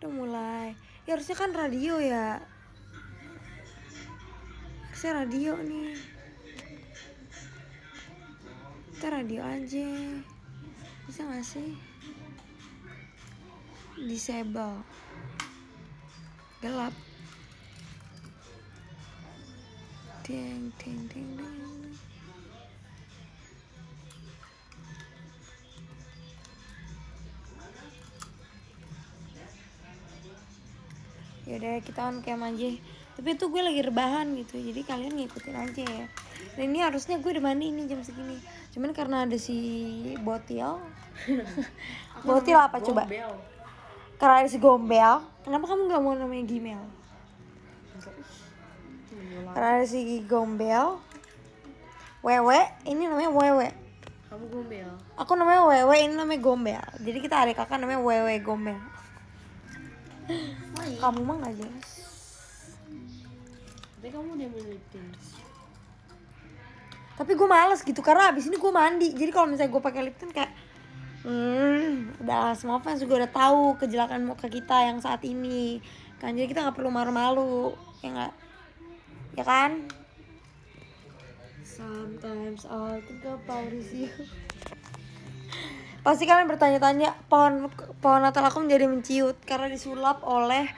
Udah mulai. Ya harusnya kan radio ya. Harusnya radio nih. Kita radio aja. Bisa gak sih? Disable. Gelap. Ting ting ting ting. Yaudah kita on cam aja. Tapi itu gue lagi rebahan gitu, jadi kalian ngikutin aja ya. Dan ini harusnya gue udah mandi ini jam segini. Cuman karena ada si Botil. Botil apa coba? Karena ada si Gombel. Kenapa kamu gak mau namanya Gmail? Karena ada si Gombel. Wewe, ini namanya Wewe. Kamu Gombel. Aku namanya Wewe, ini namanya Gombel. Jadi kita adik kakak namanya Wewe Gombel. Kamu mah gak jelas. Tapi kamu udah militin. Tapi gue males gitu karena abis ini gue mandi. Jadi kalau misalnya gue pakai lip tint kayak udah semua fans juga udah tahu kejelakan muka kita yang saat ini kan, jadi kita nggak perlu malu-malu ya nggak, ya kan? Sometimes I'll think about you. Pasti kalian bertanya-tanya pohon Natal aku menjadi menciut karena disulap oleh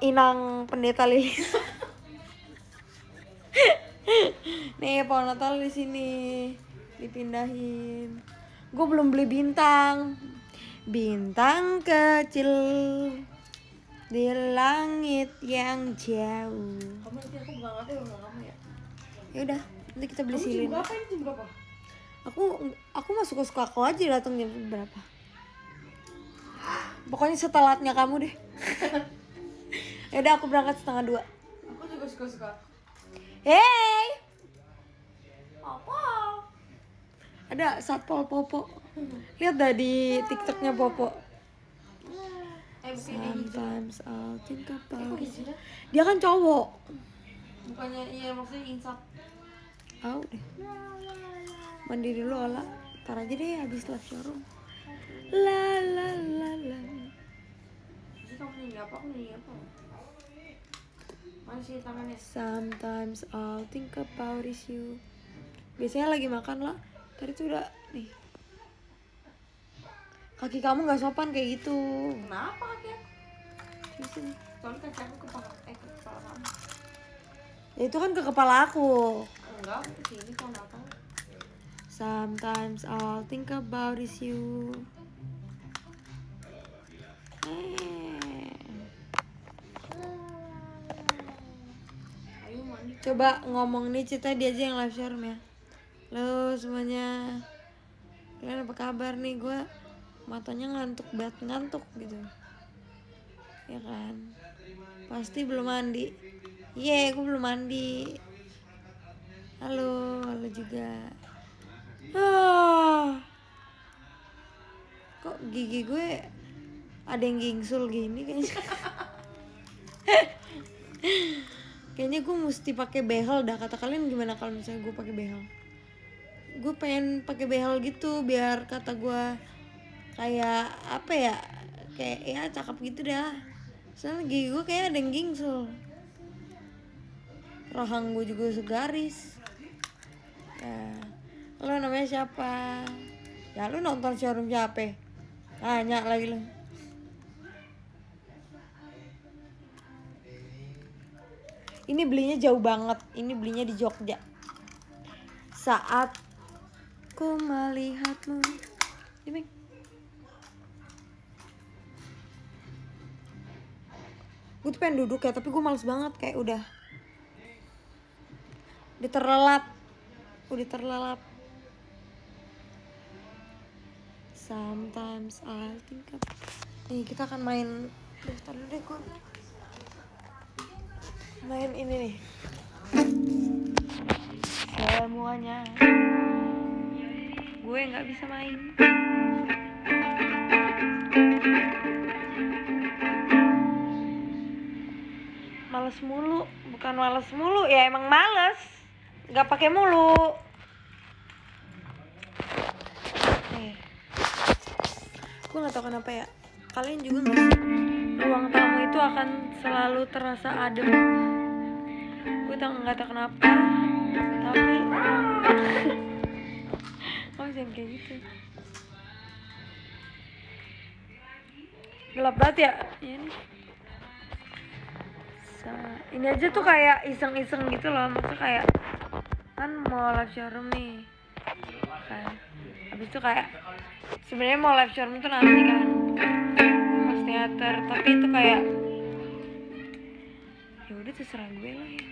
inang pendeta Lilis. Nih pohon Natal di sini dipindahin. Gue belum beli bintang kecil di langit yang jauh. Kamu nanti aku buka ngapain rumah kamu ya? Ya udah, nanti kita beli silin. Kamu jam berapa? Aku mah suka aku aja datang jam berapa. Pokoknya setelatnya kamu deh. Ya udah aku berangkat 1:30. Aku juga suka. Hey, apa? Ada Satpol Popo. Lihat dah di TikToknya Popo. Sometimes I'll think about it. Dia kan cowok. Bukannya iya maksudnya insap. Deh. Mandi dulu Ola. Ntar aja deh habis live showroom. La la la la. Jadi kamu nyanyi apa? Aku nyanyi apa? Mana sih tangannya? Sometimes I'll think about you. Biasanya lagi makan lah. Tadi tuh udah nih. Kaki kamu nggak sopan kayak gitu. Kenapa kaki aku? Di sini. Soalnya kaki aku ke kepala kamu. Ya itu kan ke kepala aku. Enggak, aku kesini kok Natal. Sometimes I'll think about you. Ayo mandi. Coba ngomong nih cerita dia aja yang live share ya. Halo semuanya. Kalian apa kabar nih? Gue matanya ngantuk gitu. Ya kan? Pasti belum mandi. Gue belum mandi. Halo juga. Kok gigi gue ada yang gingsul gini kayaknya. Kayaknya gue mesti pakai behel dah. Kata kalian gimana kalau misalnya gue pakai behel? Gue pengen pakai behel gitu biar kata gue kayak apa ya, kayak ya cakep gitu dah. Soalnya gigi gue kayak ada yang gingsul. Rahang gue juga segaris. Ya, lo namanya siapa? Ya lo nonton showroom siapa? Tanya lagi lo. Ini belinya jauh banget. Ini belinya di Jogja. Saat ku melihatmu. Dimeng. Gue tuh pengen duduk ya, tapi gue males banget. Kayak udah terlelap. Sometimes I think of... Nih kita akan main. Bentar dulu deh gue. Main ini nih. Semuanya. Gue nggak bisa main. Males mulu, bukan males mulu ya, emang males. Nggak pakai mulu. Gue nggak tahu kenapa ya. Kalian juga nggak sih? akan selalu terasa adem. Gue nggak tahu kenapa, tapi oh jangan kayak gitu. Gelap banget ya ini. Ini aja tuh kayak iseng-iseng gitu loh, maksudnya kayak kan mau live showroom nih kan, habis itu kayak sebenarnya mau live showroom tuh nanti kan pas teater, tapi itu kayak ya udah terserah gue lah ya.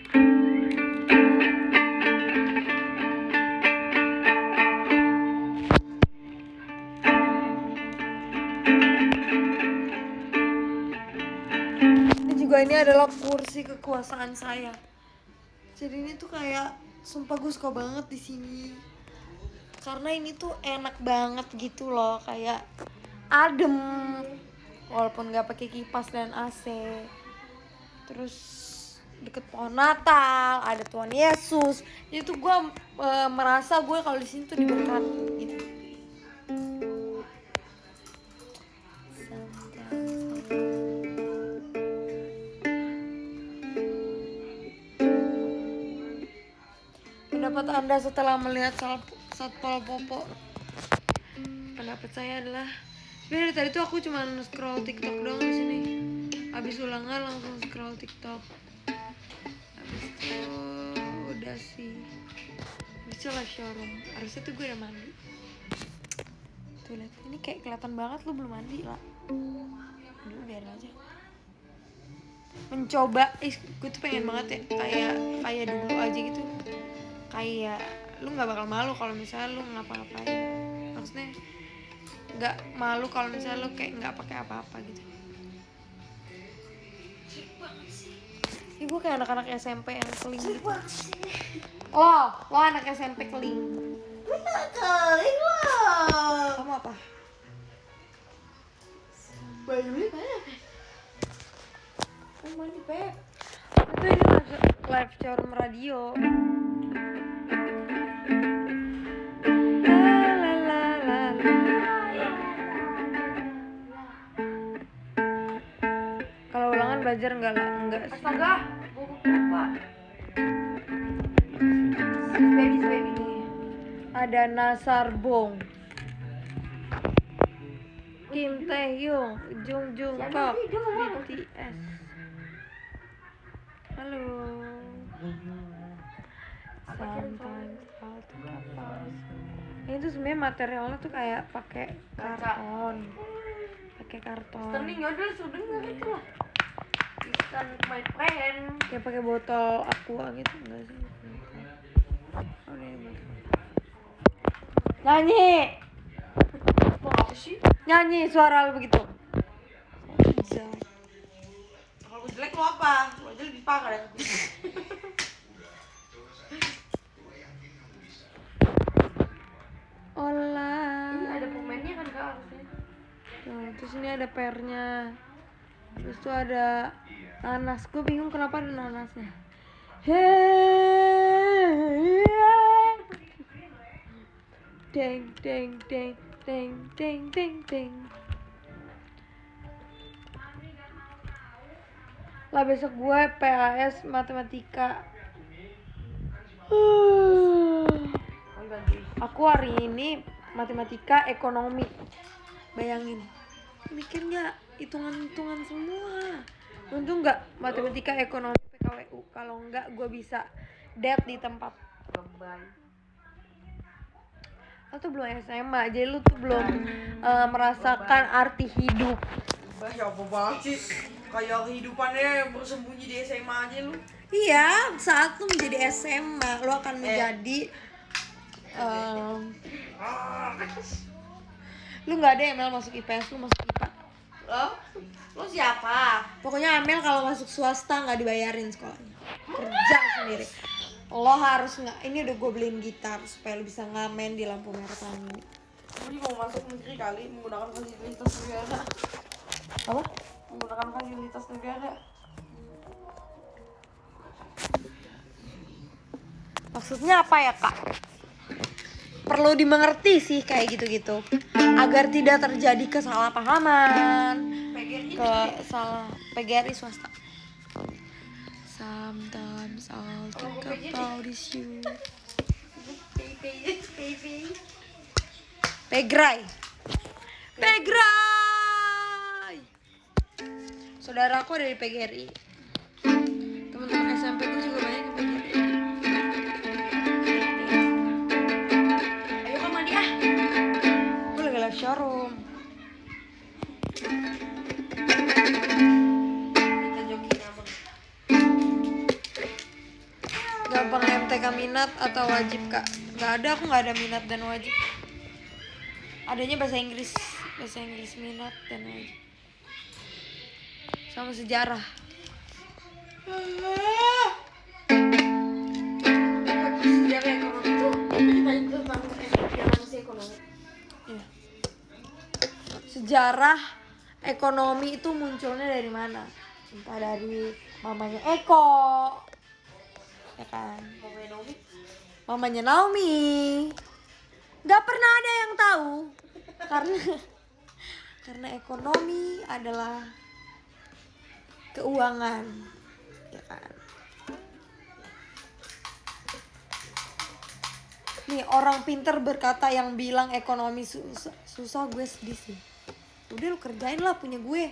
Ini juga ini adalah kursi kekuasaan saya. Jadi ini tuh kayak sumpah gue suka banget di sini. Karena ini tuh enak banget gitu loh, kayak adem. Walaupun nggak pakai kipas dan AC. Terus deket pohon Natal, ada Tuhan Yesus. Jadi tuh gue merasa gue kalau di sini tuh diberkati gitu. Pendapat Anda setelah melihat Satpol Popo? Pendapat saya adalah sebenarnya dari tadi tuh aku cuma scroll TikTok doang di sini. Habis ulangan langsung scroll TikTok. Habis itu udah sih. Habis itu live showroom. Harusnya tuh gue udah mandi. Tuh lihat, ini kayak kelihatan banget lu belum mandi lah. Dulu biarin aja. Mencoba, gue tuh pengen banget ya kayak dulu aja gitu. Kayak lu nggak bakal malu kalau misalnya lu ngapa-ngapain, maksudnya nggak malu kalau misalnya lu kayak nggak pakai apa-apa gitu. Ini gue kayak anak-anak SMP yang keling gitu. Lo anak SMP keling. Keling loh. Kamu apa? Bajunya banyak. Oh mandi Pep. Itu ini live showroom radio. Kalau ulangan belajar enggak sih. Astaga, gue lupa. Baby. Ada Nasarbong, Kim Taehyung, Jung Kook, BTS. Halo. Sometimes I'll think about. Ini tuh sebenarnya materialnya tuh kayak pakai karton. Turning yaudah sudah nggak gitu lah. Ikan my friend. Kayak pakai botol aqua gitu enggak sih? Oh, ini nyanyi. Mau apa sih? Nyanyi suara lu begitu. Kalau gue jelek lo apa? Lo aja lebih parah ya. Olah. Ini ada pemainnya kan kak harusnya. Nah, terus ini ada pernya. Terus tuh ada nanas. Gue bingung kenapa ada nanasnya. Deng deng deng deng deng deng deng. Lah besok gue PAS matematika. Aku hari ini matematika ekonomi. Bayangin, mikir nggak hitungan-hitungan semua. Untung nggak matematika ekonomi PKWU. Kalau nggak gue bisa dead di tempat. Lo tuh belum SMA, jadi lu tuh belum merasakan arti hidup. Ya apa banget sih? Kayak kehidupannya bersembunyi di SMA aja lu. Iya, saat lu menjadi SMA, lu akan menjadi lu nggak ada Amel masuk IPS, lu masuk IPA. Lo siapa? Pokoknya Amel kalau masuk swasta nggak dibayarin sekolahnya, kerja sendiri. Lo harus nggak, ini udah gue beliin gitar supaya lo bisa ngamen di lampu merah ini. Ini mau masuk negeri kali menggunakan fasilitas negara. Apa? Menggunakan fasilitas negara. Maksudnya apa ya kak? Perlu dimengerti sih kayak gitu-gitu agar tidak terjadi kesalahpahaman. PG-nya ke salah PGRI swasta. Sometimes I'll think about this you. Pegrai. Saudaraku dari PGRI. Teman-teman SMP gue juga banyak yang PGRI. Ayo sama dia. Gue lagi live showroom. Kita jokin abang. Gampang MTK minat atau wajib kak? Gak ada, aku gak ada minat dan wajib. Adanya bahasa Inggris minat dan wajib. Sama sejarah. Sejarah ekonomi itu paling tentang ekonomi. Iya. Sejarah ekonomi itu munculnya dari mana? Entah dari mamanya Eko, ya kan? Mamanya Naomi. Gak pernah ada yang tahu karena ekonomi adalah keuangan, ya kan? Nih orang pinter berkata yang bilang ekonomi susah gue sedih sih. Udah lu kerjain lah punya gue.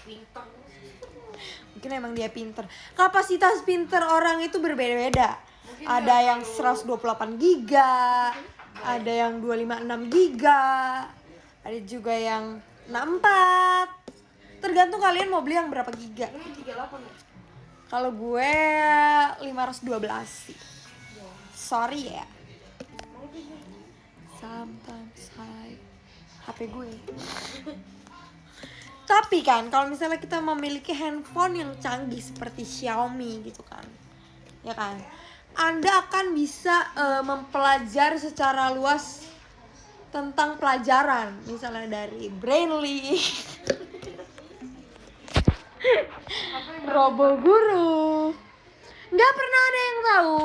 Pintar. Mungkin emang dia pinter. Kapasitas pinter orang itu berbeda-beda. Ada yang 128 giga, ada yang 256 giga, ada juga yang 64. Tergantung kalian mau beli yang berapa giga. Ini 38 ya? Kalau gue 512 sih. Sorry ya. Sometimes HP gue. Tapi kan kalau misalnya kita memiliki handphone yang canggih seperti Xiaomi gitu kan, ya kan, Anda akan bisa mempelajari secara luas tentang pelajaran, misalnya dari Brainly, Robo Guru. Nggak pernah ada yang tahu.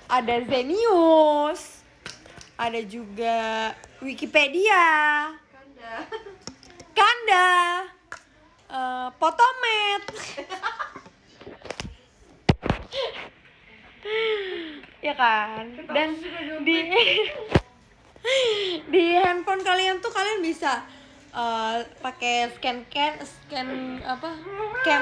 Ada Zenius, ada juga Wikipedia, Kanda, Potomet. Ya kan? Dan di handphone kalian tuh kalian bisa pakai cam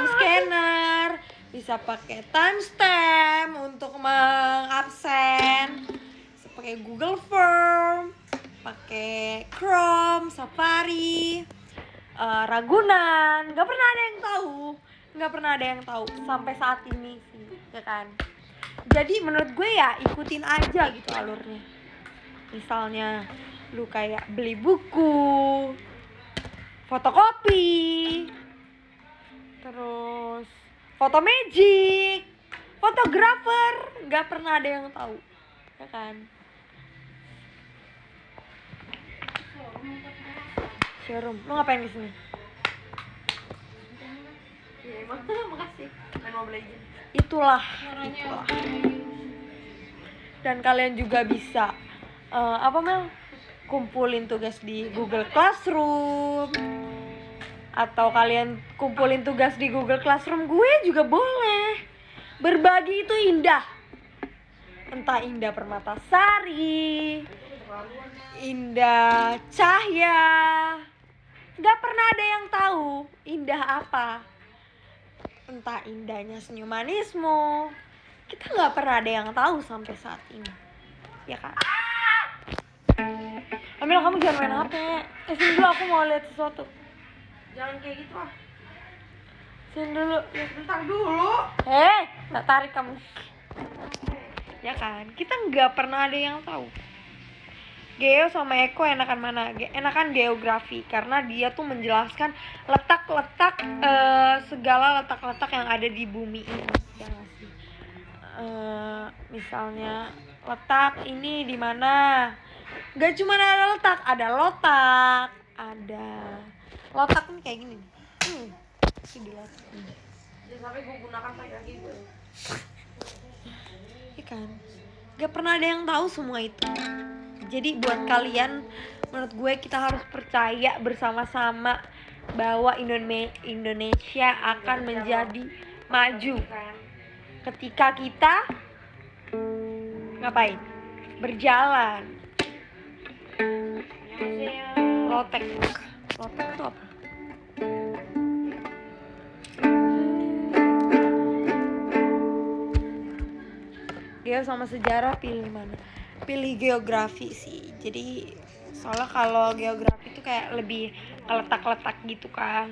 scanner, bisa pakai timestamp untuk mengabsen, bisa pakai Google Form, pakai Chrome, Safari, Ragunan. Nggak pernah ada yang tahu sampai saat ini sih, ya kan? Jadi menurut gue ya ikutin aja gitu alurnya. Misalnya lu kayak beli buku, fotokopi, terus foto magic, fotografer, nggak pernah ada yang tahu, ya kan? Showroom, lu ngapain di sini? Ya emang, makasih. Main Mobile Legends. Itulah. Dan kalian juga bisa kumpulin tugas di Google Classroom, atau kalian kumpulin tugas di Google Classroom gue juga boleh. Berbagi itu indah. Entah Indah Permatasari, Indah Cahya, gak pernah ada yang tahu indah apa. Entah indahnya senyum manismu, kita gak pernah ada yang tahu sampai saat ini, ya kan? Amel, kamu jangan main HP. Sini dulu, aku mau lihat sesuatu. Jangan kayak gitu ah. Sini dulu. Ya sebentar dulu. Tak tarik kamu. Ya kan, kita nggak pernah ada yang tahu. Geo sama Eko enakan mana? Enakan geografi, karena dia tuh menjelaskan letak-letak segala letak-letak yang ada di bumi ini, ya nggak sih? Misalnya letak ini di mana? Gak cuma ada letak, ada lotak, ada lotak nih kayak gini. Ini lotak. Jangan sampai gue gunakan pakai kaki gue. Iya kan? Gak pernah ada yang tahu semua itu. Jadi buat kalian, menurut gue kita harus percaya bersama-sama bahwa Indonesia akan menjadi maju ketika kita ngapain? Berjalan. Lotek itu apa? Geo sama sejarah pilih mana? Pilih geografi sih. Jadi soalnya kalau geografi tuh kayak lebih keletak-letak gitu kan.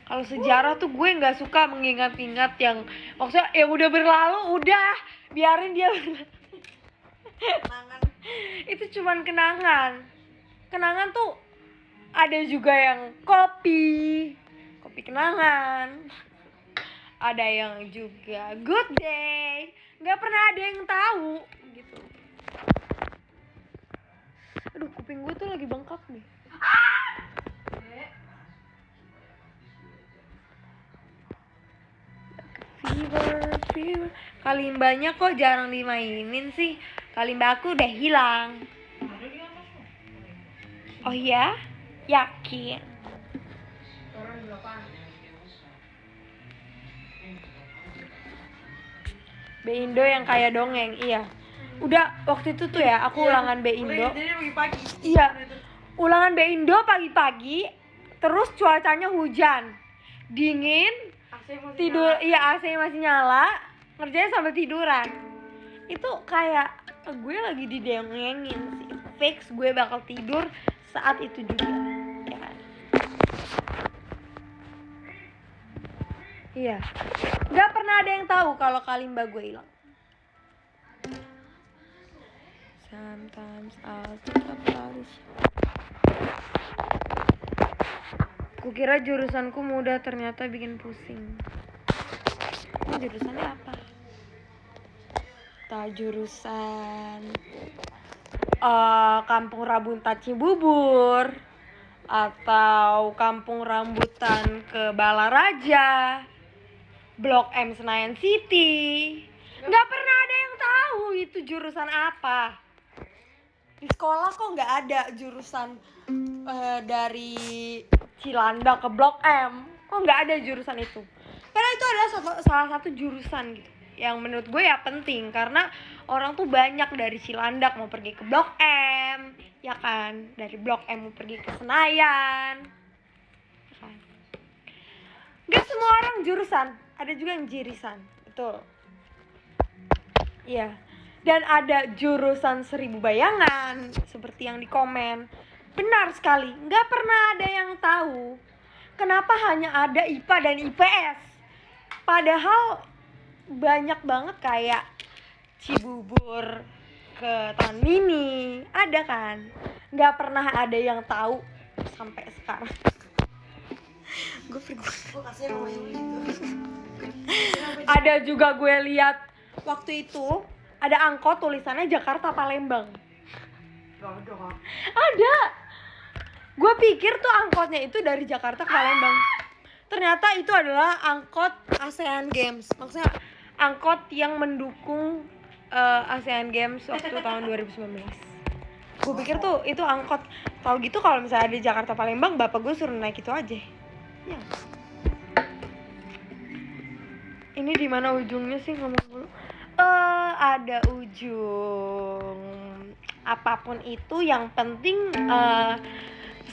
Kalau sejarah tuh gue nggak suka mengingat-ingat yang maksudnya yang udah berlalu udah biarin dia Kenangan. itu cuman kenangan tuh ada juga yang kopi kenangan, ada yang juga good day, nggak pernah ada yang tahu gitu. Aduh, kuping gue tuh lagi bengkak nih. Fever. Kalimbanya kok jarang dimainin sih? Kalimba aku udah hilang. Oh iya? Yakin? Indo yang kayak dongeng, iya. Udah waktu itu tuh ya, aku ulangan Indo. Jadi pagi-pagi. Iya. Ulangan Indo pagi-pagi, terus cuacanya hujan. Dingin, tidur, iya AC masih nyala, ngerjain sambil tiduran. Itu kayak gue lagi didongengin sih. Fix gue bakal tidur saat itu juga, ya kan? Iya. Gak pernah ada yang tahu kalau kalimba gue hilang. Sometimes I'll think about it. Kukira jurusanku mudah, ternyata bikin pusing. Ini jurusannya apa? Jurusan Kampung Rambutan Cibubur atau Kampung Rambutan ke Balaraja, Blok M Senayan City. Nggak pernah ada yang tahu itu jurusan apa. Di sekolah kok nggak ada jurusan dari Cilandak ke Blok M. Kok nggak ada jurusan itu? Karena itu adalah salah satu jurusan gitu yang menurut gue ya penting, karena orang tuh banyak dari Cilandak mau pergi ke Blok M, ya kan? Dari Blok M mau pergi ke Senayan, ya kan? Gak semua orang jurusan, ada juga yang jirisan, betul. Iya. Dan ada jurusan 1000 bayangan, seperti yang di komen. Benar sekali, gak pernah ada yang tahu kenapa hanya ada IPA dan IPS. Padahal banyak banget kayak Cibubur ke Taman Mini, ada kan? Gak pernah ada yang tahu sampai sekarang. Gue kasih sama yang gitu. Ada juga gue lihat waktu itu ada angkot tulisannya Jakarta Palembang. Ada. Gue pikir tuh angkotnya itu dari Jakarta ke Palembang. Ternyata itu adalah angkot ASEAN Games. Maksudnya angkot yang mendukung ASEAN Games waktu tahun 2019. Gue pikir tuh itu angkot. Tahu gitu kalau misalnya di Jakarta Palembang, bapak gue suruh naik itu aja. Ya. Ini di mana ujungnya sih ngomong dulu? Ada ujung. Apapun itu yang penting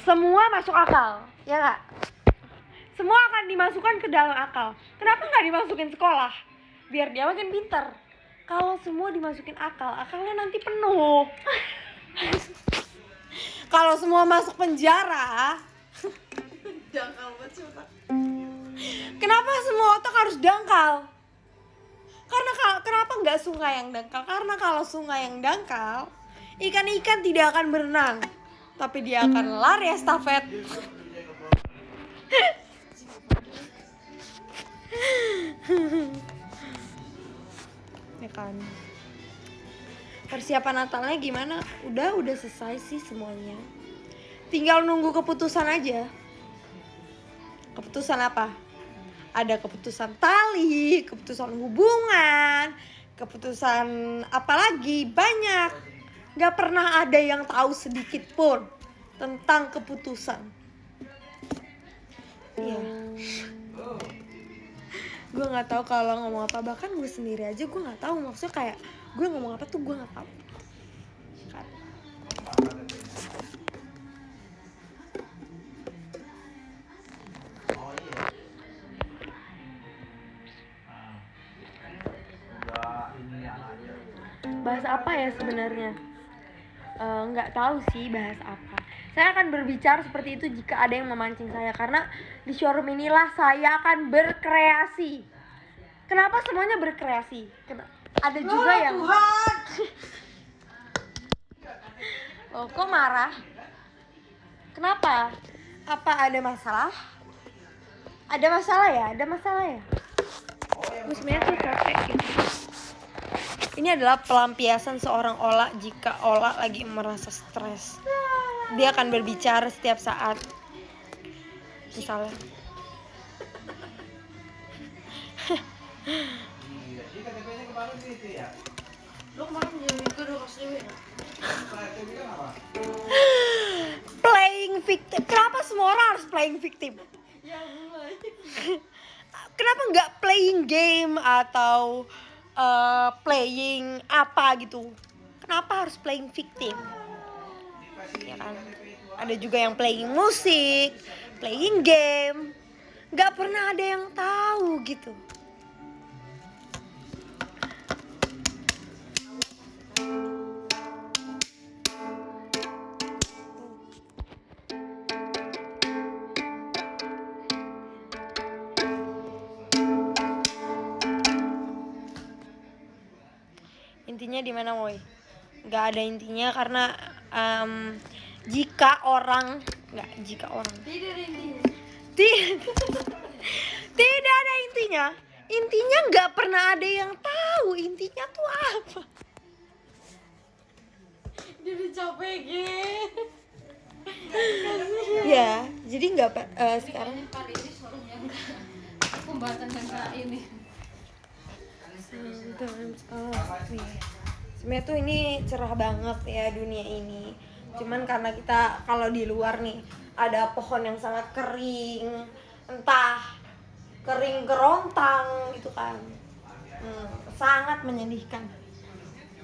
semua masuk akal, ya nggak? Semua akan dimasukkan ke dalam akal. Kenapa nggak dimasukin sekolah? Biar dia makin pintar. Kalau semua dimasukin akal, akalnya nanti penuh. Kalau semua masuk penjara, Dangkal banget otak. kenapa semua otak harus dangkal? Karena kenapa nggak sungai yang dangkal? Karena kalau sungai yang dangkal, ikan-ikan tidak akan berenang, tapi dia akan lari estafet. Ya kan. Persiapan Natalnya gimana? Udah selesai sih semuanya. Tinggal nunggu keputusan aja. Keputusan apa? Ada keputusan tali, keputusan hubungan, keputusan apa lagi? Banyak. Gak pernah ada yang tahu sedikit pun tentang keputusan. Iya. Gue nggak tahu kalau ngomong apa, bahkan gue sendiri aja gue nggak tahu maksudnya kayak gue ngomong apa tuh gue nggak tahu kan. Bahas apa ya sebenarnya? Nggak tahu sih bahas apa. Saya akan berbicara seperti itu jika ada yang memancing saya, karena di showroom inilah saya akan berkreasi. Kenapa semuanya berkreasi? Ada juga yang oh, kok marah? Kenapa? Apa ada masalah? Ada masalah ya? Ada masalah ya? Gue sebenarnya tuh capek gitu. Ini adalah pelampiasan seorang Ola jika Ola lagi merasa stres. Dia akan berbicara setiap saat. Misalnya. Lu kemarin jadi gue udah kasih duit. Playing victim. Kenapa semua orang harus playing victim? Ya mulai. Kenapa nggak playing game atau playing apa gitu? Kenapa harus playing victim? Ya kan? Ada juga yang playing musik, playing game. Nggak pernah ada yang tahu gitu. Intinya di mana, Moy? Nggak ada intinya karena jika orang Tidak ada intinya. Tidak ada intinya. Intinya nggak pernah ada yang tahu intinya tuh apa. Jadi capek gitu. Ya, jadi nggak sekarang. Kali ini showroom yang pembahasan yang kayak ini. Sebenarnya tuh ini cerah banget ya dunia ini. Cuman karena kita kalau di luar nih ada pohon yang sangat kering, entah kering kerontang gitu kan, sangat menyedihkan.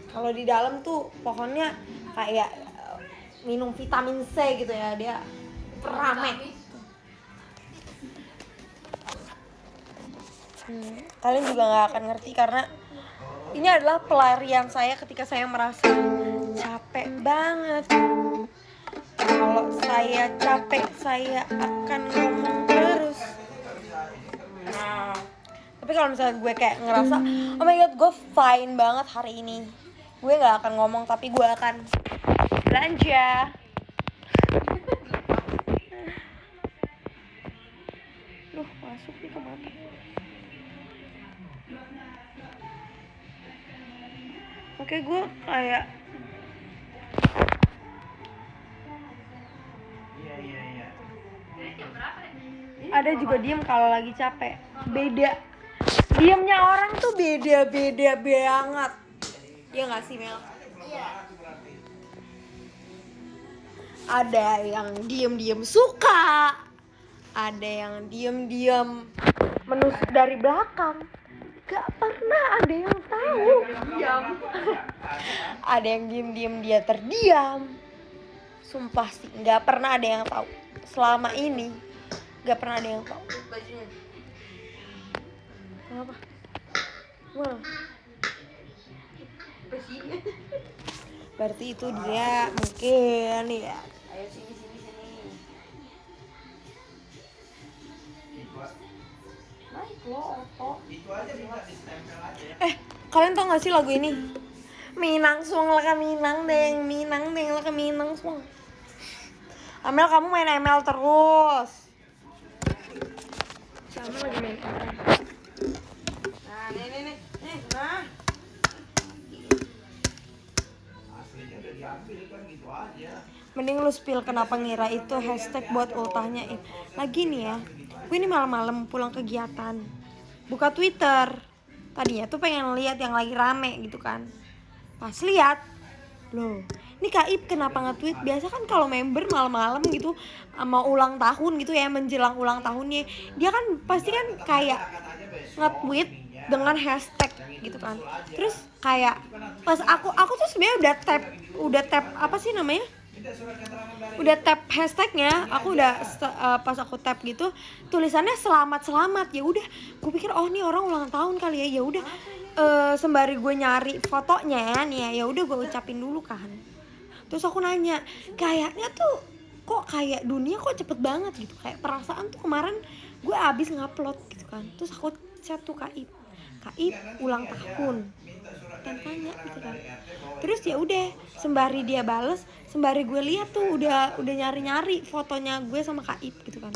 Kalau di dalam tuh pohonnya kayak minum vitamin C gitu ya, dia rame. Kalian juga nggak akan ngerti karena ini adalah pelarian saya ketika saya merasa capek banget. Kalau saya capek, saya akan ngomong terus. Tapi kalau misalnya gue kayak ngerasa, oh my god, gue fine banget hari ini, gue nggak akan ngomong, tapi gue akan belanja. Loh, masuk nih ke mata. Oke, gue kayak ada juga diem kalau lagi capek. Beda. Diemnya orang tuh beda-beda banget. Iya nggak sih, Mel? Iya. Ada yang diem-diem suka, ada yang diem-diem menusuk dari belakang. Gak pernah ada yang tahu. Diam. Ada yang diem-diem dia terdiam. Sumpah sih, gak pernah ada yang tahu. Selama ini gak pernah ada yang tahu. Bajunya. Kenapa? Mana? Bajunya. Berarti itu dia mungkin ya. Ayo sini. Naik lo otot. Kalian tau gak sih lagu ini? Minang suang laka minang deng laka minang suang. Amel, kamu main ML terus. Sama lagi main ML. Nah, nih. Nah. Mending lu spill kenapa ngira itu hashtag buat ultahnya. Lagi nih ya, gue ini malam-malam pulang kegiatan, buka Twitter. Tadinya tuh pengen lihat yang lagi rame gitu kan. Pas lihat, loh, Nih Kaib kenapa nge-tweet? Biasa kan kalau member malam-malam gitu mau ulang tahun gitu ya, menjelang ulang tahunnya, dia kan pasti kan kayak nge-tweet dengan hashtag gitu kan. Terus kayak pas aku tuh sebenarnya udah tap apa sih namanya? Udah tap hashtagnya, aku udah pas aku tap gitu tulisannya selamat. Ya udah, gue pikir oh nih orang ulang tahun kali ya. Ya udah, sembari gue nyari fotonya nih ya udah gue ucapin dulu kan. Terus aku nanya, kayaknya tuh kok kayak dunia kok cepet banget gitu, kayak perasaan tuh kemarin gue abis ngupload gitu kan. Terus aku chat tuh Kaib ulang tahun dan tanya gitu kan. Terus ya udah, sembari dia bales, sembari gue lihat tuh udah nyari fotonya gue sama Kaib gitu kan,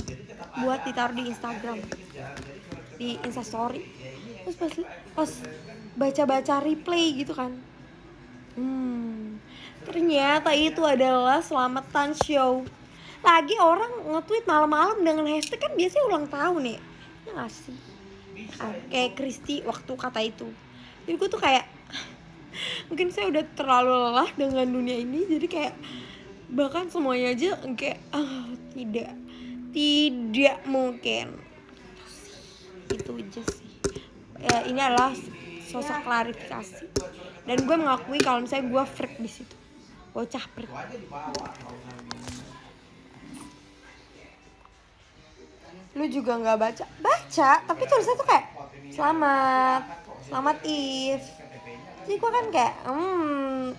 buat ditaruh di Instagram, di Instastory. Terus pas baca replay gitu kan, ternyata itu adalah selamatan show. Lagi orang nge-tweet malam-malam dengan hashtag kan biasanya ulang tahun ya nggak sih? Kayak Kristi waktu kata itu. Jadi gue tuh kayak mungkin saya udah terlalu lelah dengan dunia ini, jadi kayak bahkan semuanya aja kayak tidak mungkin. Itu aja sih ya, ini adalah sosok klarifikasi, dan gue mengakui kalau misalnya gue freak di situ, bocah freak. Lu juga nggak baca, tapi tulisannya tuh kayak selamat If. Jadi gue kan kayak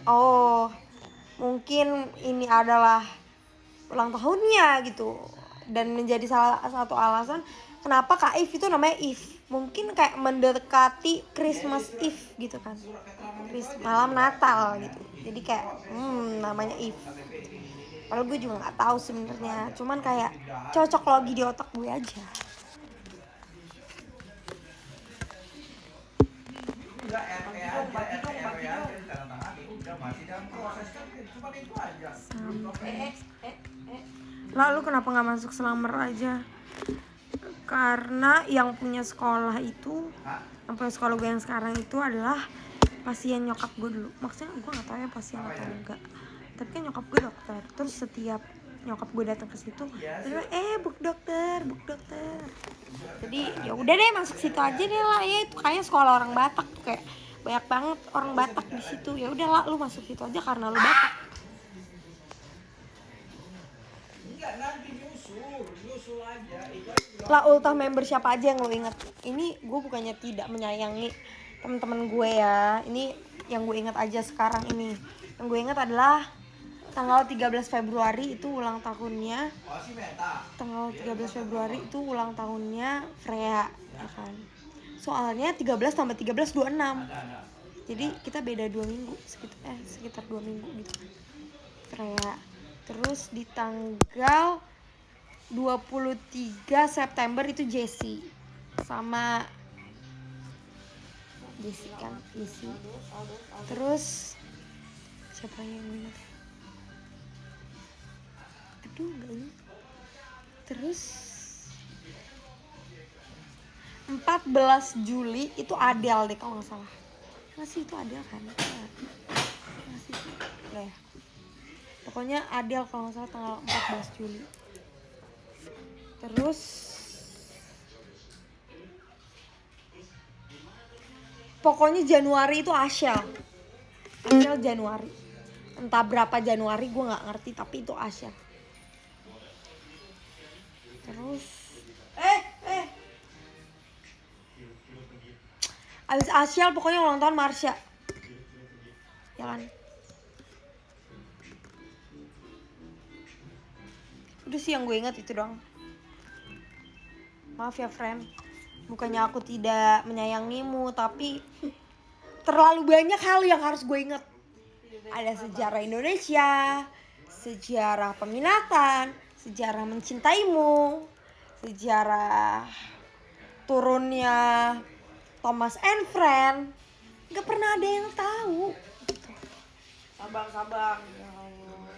oh mungkin ini adalah ulang tahunnya gitu, dan menjadi salah satu alasan kenapa Kak If itu namanya If. Mungkin kayak mendekati Christmas Eve gitu kan, malam Natal gitu. Jadi kayak namanya If. Padahal gue juga nggak tahu sebenarnya, cuman kayak cocok logi di otak gue aja. Lalu kenapa nggak masuk Slammer aja? Karena yang punya sekolah gue yang sekarang itu adalah pasien nyokap gue dulu. Maksudnya gue nggak tahu ya pasien atau enggak, tapi kan nyokap gue dokter. Terus setiap nyokap gue datang ke situ, buk dokter. Jadi ya udah deh, masuk situ aja deh lah ya. Itu kayaknya sekolah orang Batak tuh, kayak banyak banget orang Batak di situ. Ya udah lah, lu masuk situ aja karena lu Batak. Lah ultah member siapa aja yang lo inget? Ini gue bukannya tidak menyayangi teman-teman gue ya. Ini yang gue inget aja sekarang ini. Yang gue inget adalah tanggal 13 Februari itu ulang tahunnya. Tanggal 13 Februari itu ulang tahunnya Freya, ya kan? Soalnya 13 tambah 13 26. Jadi kita beda 2 minggu, sekitar 2 minggu gitu. Freya. Terus di tanggal 23 September itu Jessie sama Jessie kan, Jessie. Terus siapa yang ingat? Enggak ingat. Terus 14 Juli itu Adele deh kalau nggak salah. Masih itu Adele kan? Masih ya. Pokoknya Adele kalau nggak salah tanggal 14 Juli. Terus pokoknya Januari itu Asyel Januari. Entah berapa Januari gue nggak ngerti, tapi itu Asyel. Terus abis Asyel pokoknya ulang tahun Marsha, ya kan? Udah sih yang gue ingat itu doang. Maaf ya friend, bukannya aku tidak menyayangimu, tapi terlalu banyak hal yang harus gue ingat. Ada sejarah Indonesia, sejarah peminatan, sejarah mencintaimu, sejarah turunnya Thomas and Friend. Gak pernah ada yang tahu. Sabar. Ya Allah.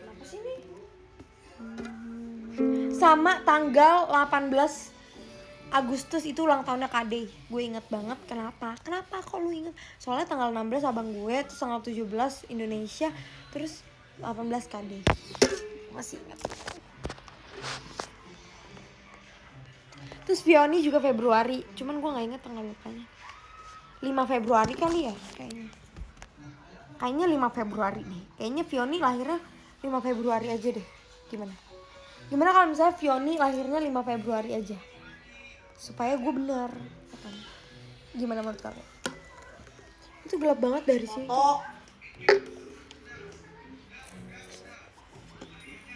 Kenapa sih nih? Sama tanggal 18 Agustus itu ulang tahunnya Kade. Gue inget banget. Kenapa kok lu inget? Soalnya tanggal 16 abang gue, terus tanggal 17 Indonesia, terus 18 Kade. Masih inget. Terus Vioni juga Februari, cuman gue nggak inget tanggal berapanya. 5 Februari kali ya kayaknya. Kayaknya 5 Februari nih. Kayaknya Vioni lahirnya 5 Februari aja deh. Gimana kalau misalnya Vioni lahirnya 5 Februari aja? Supaya gue benar. Gimana menurut kamu? Itu gelap banget dari sini.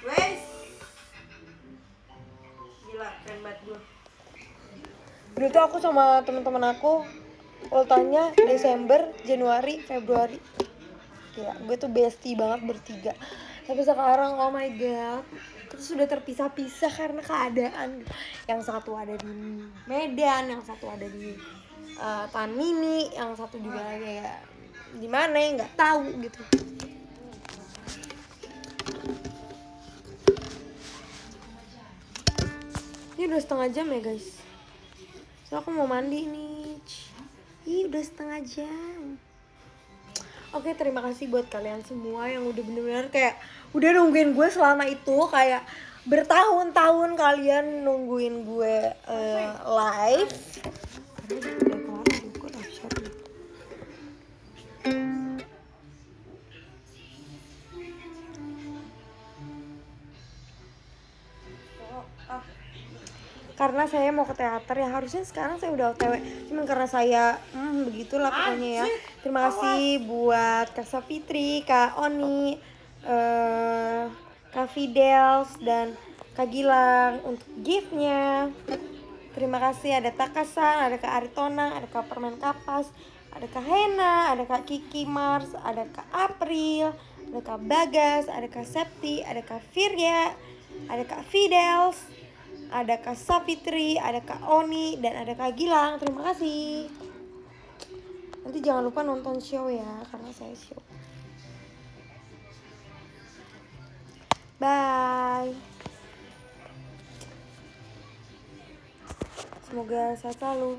Wes. Gila, keren banget gue. Dulu tuh aku sama teman-teman aku ultahnya Desember, Januari, Februari. Gila, gue tuh bestie banget bertiga. Tapi sekarang oh my god, kita sudah terpisah-pisah karena keadaan. Yang satu ada di Medan, yang satu ada di Taman Mini, yang satu juga kayak di mana ya nggak tahu gitu. Ini udah setengah jam ya guys. So aku mau mandi nih. Ih udah setengah jam. Oke, terima kasih buat kalian semua yang udah bener-bener kayak udah nungguin gue selama itu, kayak bertahun-tahun kalian nungguin gue live. Karena saya mau ke teater ya, harusnya sekarang saya udah OTW, cuman karena saya begitulah pokoknya ya. Terima kasih buat Kak Safitri, Kak Oni, Kak Fidels dan Kak Gilang untuk giftnya. Terima kasih, ada Takasan, ada Kak Aritonang, ada Kak Permen Kapas, ada Kak Hena, ada Kak Kiki Mars, ada Kak April, ada Kak Bagas, ada Kak Septi, ada Kak Firya, ada Kak Fidels, ada Kak Safitri, ada Kak Oni, dan ada Kak Gilang. Terima kasih. Nanti jangan lupa nonton show ya, karena saya show. Bye. Semoga sehat selalu.